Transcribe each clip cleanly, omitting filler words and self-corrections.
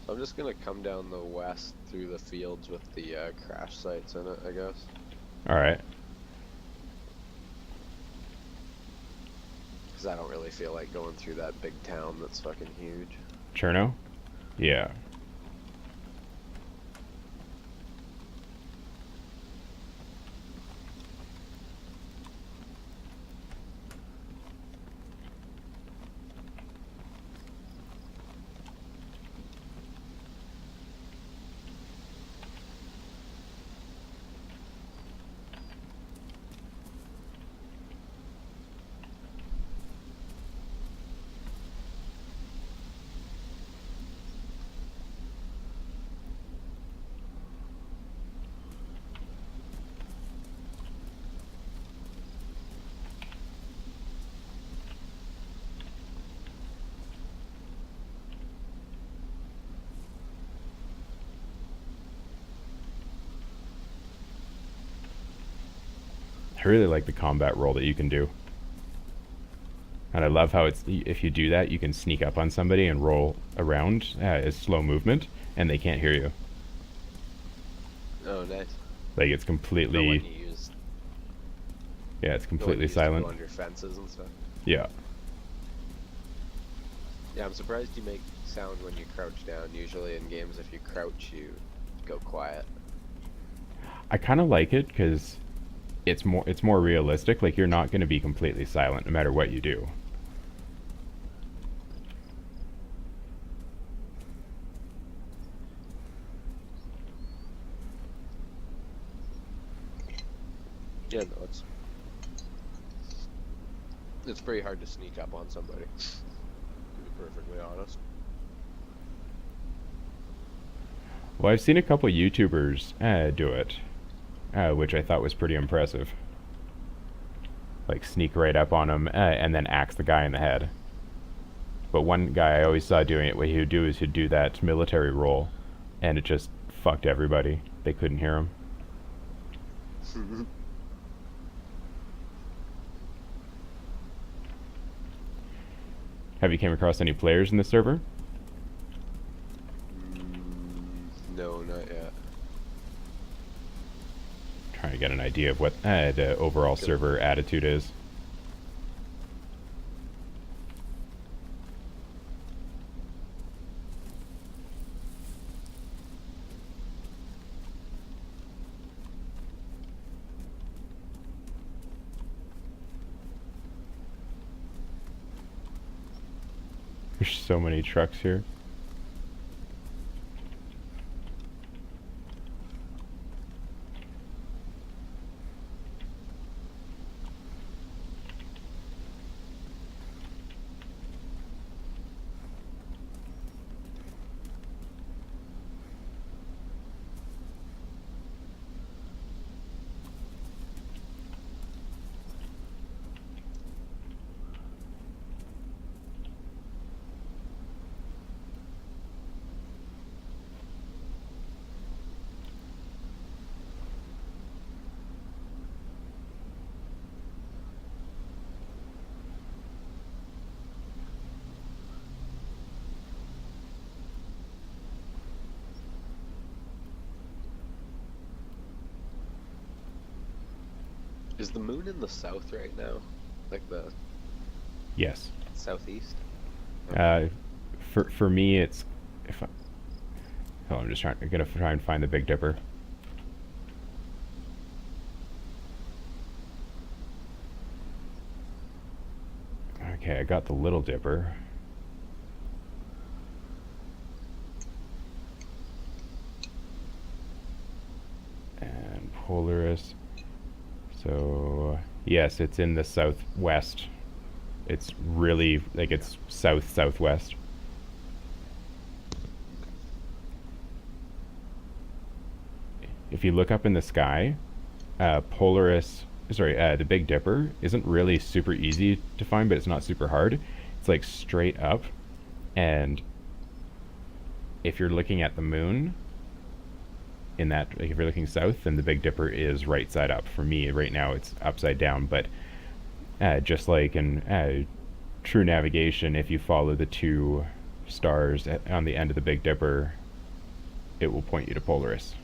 I'm just gonna come down the west through the fields with the crash sites in it, I guess. All right. Because I don't really feel like going through that big town that's fucking huge. Cherno? Yeah. I really like the combat roll that you can do. And I love how it's if you do that, you can sneak up on somebody and roll around as slow movement, and they can't hear you. Oh, nice. Like it's The one completely, you use, yeah, it's the one you completely use to silent. go under fences and stuff. Yeah. Yeah, I'm surprised you make sound when you crouch down. Usually in games, if you crouch, you go quiet. I kind of like it because it's more realistic. Like you're not going to be completely silent no matter what you do. Yeah, no, it's pretty hard to sneak up on somebody, to be perfectly honest. Well, I've seen a couple YouTubers do it, which I thought was pretty impressive. Like sneak right up on him and then axe the guy in the head. But one guy I always saw doing it, what he would do is he'd do that military roll, and it just fucked everybody. They couldn't hear him. Have you came across any players in the server? No, not yet. Trying to get an idea of what the overall Good. server attitude is. There's so many trucks here. Is the moon in the south right now? Like the Yes. southeast? Okay. Uh, for me, it's if I, oh, I'm just gonna try and find the Big Dipper. Okay, I got the Little Dipper. And Polaris. So, yes, it's in the southwest. It's really, like, it's southwest. If you look up in the sky, the Big Dipper isn't really super easy to find, but it's not super hard. It's like straight up, and if you're looking at the moon, like if you're looking south, then the Big Dipper is right side up. For me, right now, it's upside down, but just like in true navigation, if you follow the two stars on the end of the Big Dipper, it will point you to Polaris.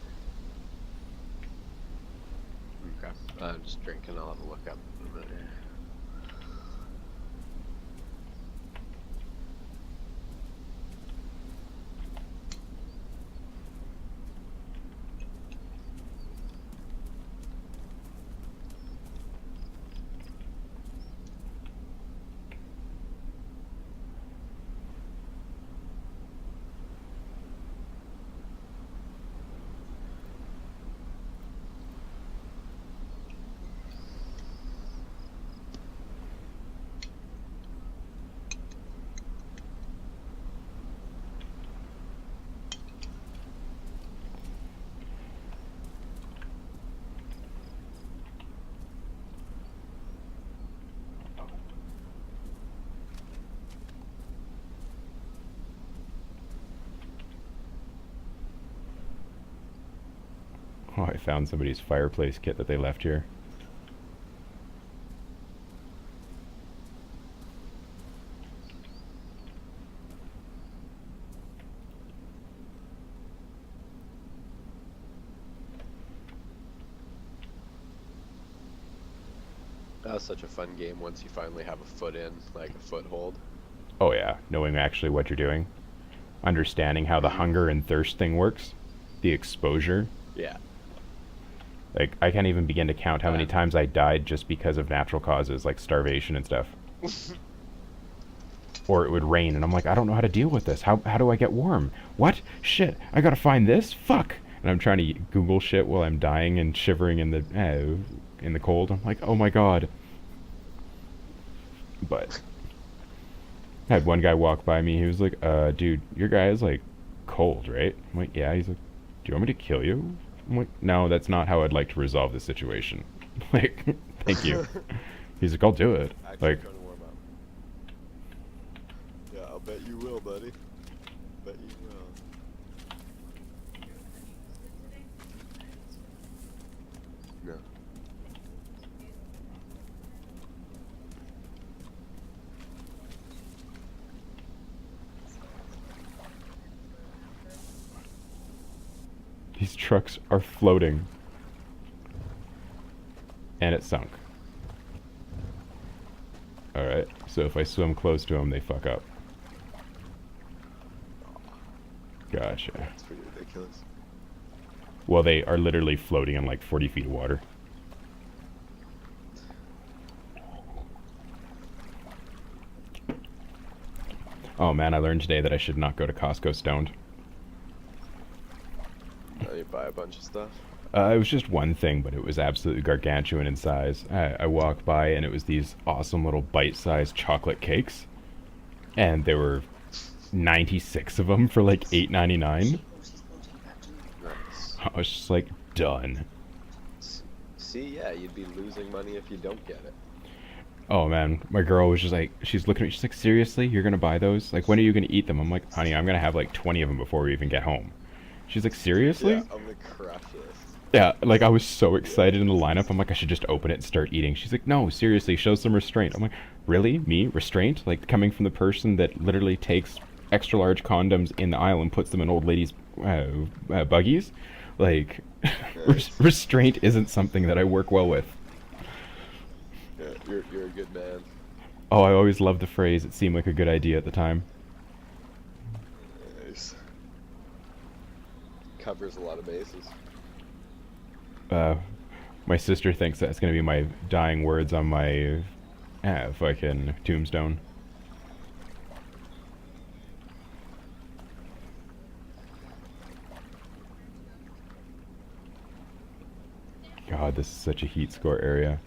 Okay. I'm just drinking. I'll have a look up in a minute. Oh, I found somebody's fireplace kit that they left here. That was such a fun game once you finally have a foot in, like a foothold. Oh yeah, knowing actually what you're doing. Understanding how the hunger and thirst thing works. The exposure. Yeah. Like, I can't even begin to count how many times I died just because of natural causes, like starvation and stuff. Or it would rain, and I'm like, I don't know how to deal with this. How do I get warm? What? Shit, I gotta find this? Fuck! And I'm trying to Google shit while I'm dying and shivering in the cold. I'm like, oh my god. But I had one guy walk by me, he was like, dude, your guy is, like, cold, right? I'm like, yeah. He's like, do you want me to kill you? I'm like, no, that's not how I'd like to resolve the situation. Like, thank you. He's like, I'll do it. Actually Like, trying to warm up. Yeah, I'll bet you will, buddy. Bet you will. No. these trucks are floating. And it sunk. Alright, so if I swim close to them, they fuck up. Gotcha. That's pretty ridiculous. Well, they are literally floating in like 40 feet of water. Oh man, I learned today that I should not go to Costco stoned. You buy a bunch of stuff. It was just one thing, but it was absolutely gargantuan in size. I walked by and it was these awesome little bite-sized chocolate cakes. And there were 96 of them for like $8.99. Nice. I was just like, done. See, yeah, you'd be losing money if you don't get it. Oh man, my girl was just like, she's looking at me, she's like, seriously, you're gonna buy those? Like, when are you gonna eat them? I'm like, honey, I'm gonna have like 20 of them before we even get home. She's like, seriously? Yeah, I'm gonna crush this. Yeah, like I was so excited in the lineup, I'm like, I should just open it and start eating. She's like, no, seriously, show some restraint. I'm like, really? Me? Restraint? Like, coming from the person that literally takes extra large condoms in the aisle and puts them in old ladies' buggies? Like, restraint isn't something that I work well with. Yeah, you're a good man. Oh, I always loved the phrase, it seemed like a good idea at the time. Nice. Covers a lot of bases. My sister thinks that's gonna be my dying words on my fucking tombstone. God, this is such a heat score area.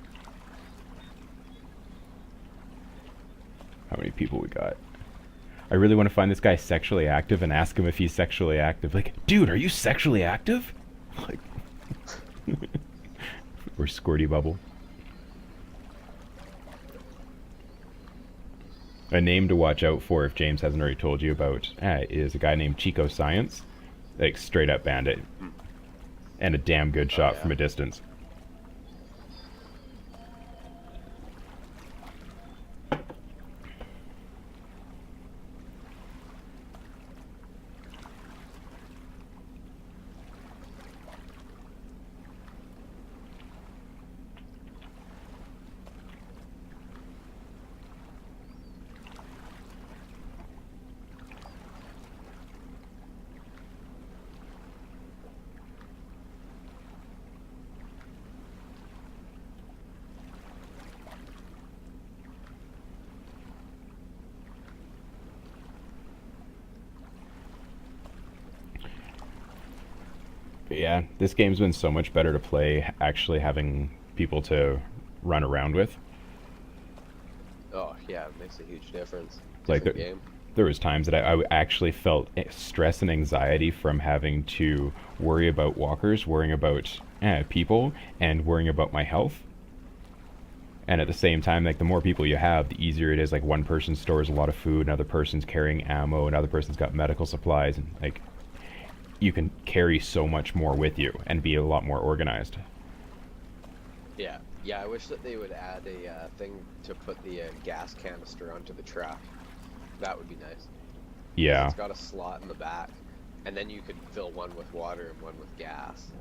How many people we got? I really want to find this guy sexually active and ask him if he's sexually active. Like, dude, are you sexually active? Like, or squirty bubble. A name to watch out for, if James hasn't already told you about, is a guy named Chico Science. Like, straight up bandit. And a damn good shot from a distance. Yeah, this game's been so much better to play actually having people to run around with. Oh yeah, it makes a huge difference. Like Different game. there was times that I actually felt stress and anxiety from having to worry about walkers, worrying about people, and worrying about my health. And at the same time, like the more people you have, the easier it is. Like one person stores a lot of food, another person's carrying ammo, another person's got medical supplies, and like you can carry so much more with you and be a lot more organized. Yeah, yeah. I wish that they would add a thing to put the gas canister onto the truck. That would be nice. 'Cause Yeah. it's got a slot in the back, and then you could fill one with water and one with gas.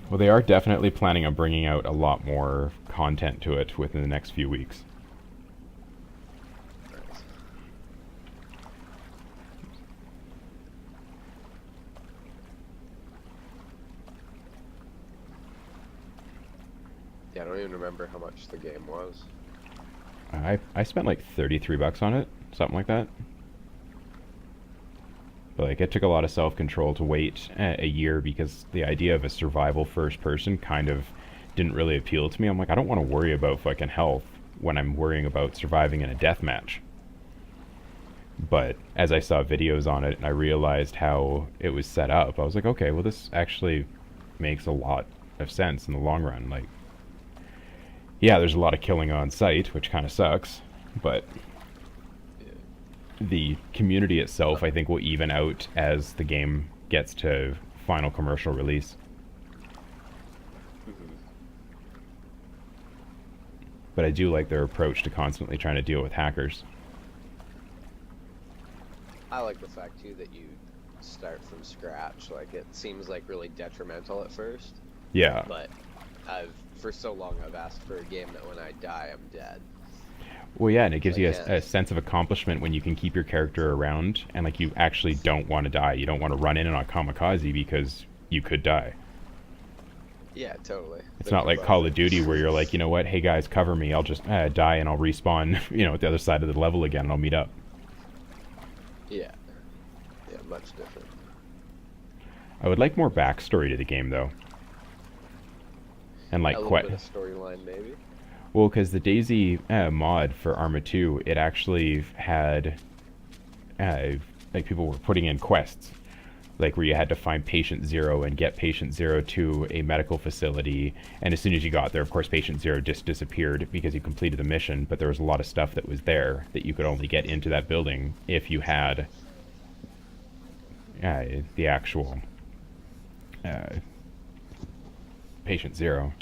Well, they are definitely planning on bringing out a lot more content to it within the next few weeks. Nice. Yeah, I don't even remember how much the game was. I spent like $33 on it, something like that. But like it took a lot of self-control to wait a year because the idea of a survival first person kind of didn't really appeal to me. I'm like, I don't want to worry about fucking health when I'm worrying about surviving in a death match. But as I saw videos on it and I realized how it was set up, I was like, okay, well this actually makes a lot of sense in the long run. Like, yeah, there's a lot of killing on site, which kind of sucks, but Yeah. the community itself, I think, will even out as the game gets to final commercial release. Mhm. But I do like their approach to constantly trying to deal with hackers. I like the fact too that you start from scratch. Like it seems like really detrimental at first, Yeah. but for so long I've asked for a game that when I die I'm dead. Well, yeah, and it gives Like you yeah, a sense of accomplishment when you can keep your character around and like you actually don't want to die. You don't want to run in on a kamikaze because you could die. yeah, totally. It's Think not like about Call it. of Duty where you're like, you know what, hey guys, cover me. I'll just die and I'll respawn, at the other side of the level again and I'll meet up. Yeah, yeah, much different. I would like more backstory to the game though. And like A little bit of storyline maybe. well, because the Daisy mod for Arma 2, it actually had like people were putting in quests, like where you had to find Patient Zero and get Patient Zero to a medical facility. And as soon as you got there, of course, Patient Zero just disappeared because you completed the mission. But there was a lot of stuff that was there that you could only get into that building if you had the actual Patient Zero.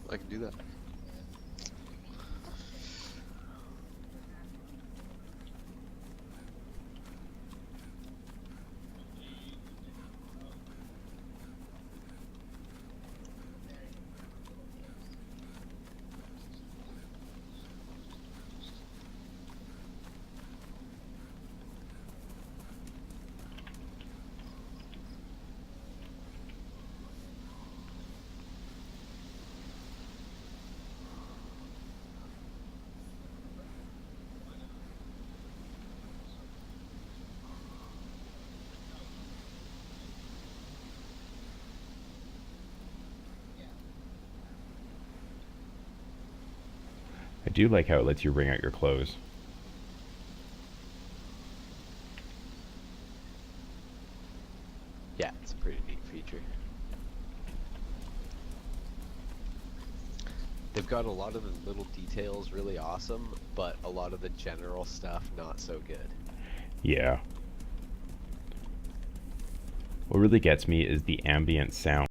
I can do that. I do like how it lets you wring out your clothes. Yeah, it's a pretty neat feature. They've got a lot of the little details really awesome, but a lot of the general stuff not so good. Yeah. What really gets me is the ambient sound.